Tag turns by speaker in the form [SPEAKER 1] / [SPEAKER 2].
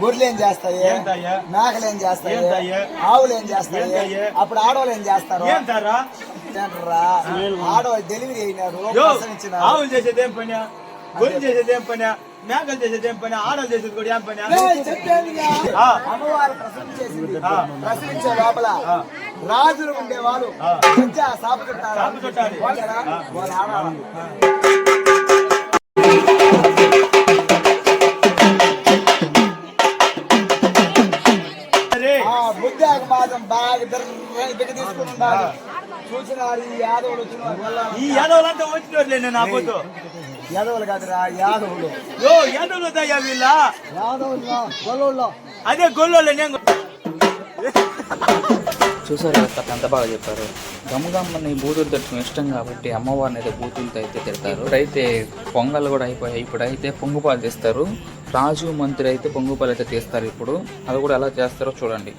[SPEAKER 1] గొర్రెలు ఏం చేస్తాయి, మేకలు ఏం చేస్తాయి, ఆవులు ఏం చేస్తాయి, అప్పుడు ఆడవాళ్ళు ఏం చేస్తారు? ఆడవాళ్ళు డెలివరీ అయినారు,
[SPEAKER 2] ఆవులు చేసేది ఏం పని, గొర్రెలు చేసేది ఏం పని, మేకలు చేసేది ఏం పని, ఆడలు చేసేది కూడా ఏం పని?
[SPEAKER 1] అమ్మవారు ప్రసవించే లోపల రాజులు ఉండేవాళ్ళు సాపు చుట్టాలి వాళ్ళు ఆడాలి. బుద్ధాక మాత్రం బాగా తీసుకుని ఉండాలి. చూసినారు ఈ యాదవులు
[SPEAKER 2] ఈ యాదవులంతా వచ్చినట్లే నా పోతూ.
[SPEAKER 1] యాదవులు కాదురా యాదవులు.
[SPEAKER 2] యాదవులు దయ్యా వీళ్ళ
[SPEAKER 1] యాదవులు గొల్లోళ్ళు.
[SPEAKER 2] అదే గొల్లోళ్ళు. నేను
[SPEAKER 3] చూసారు కదా ఎంత బాగా చెప్పారు. గమగమ్మని బూతులు తిట్టడం ఇష్టం కాబట్టి అమ్మవారిని అయితే బూతులతో అయితే తిడతారు. ఇప్పుడైతే పొంగల్ కూడా అయిపోయాయి. ఇప్పుడైతే పొంగుపాలు తీస్తారు. రాజు మంత్రి అయితే పొంగుపాలు అయితే తీస్తారు. ఇప్పుడు అది కూడా ఎలా చేస్తారో చూడండి.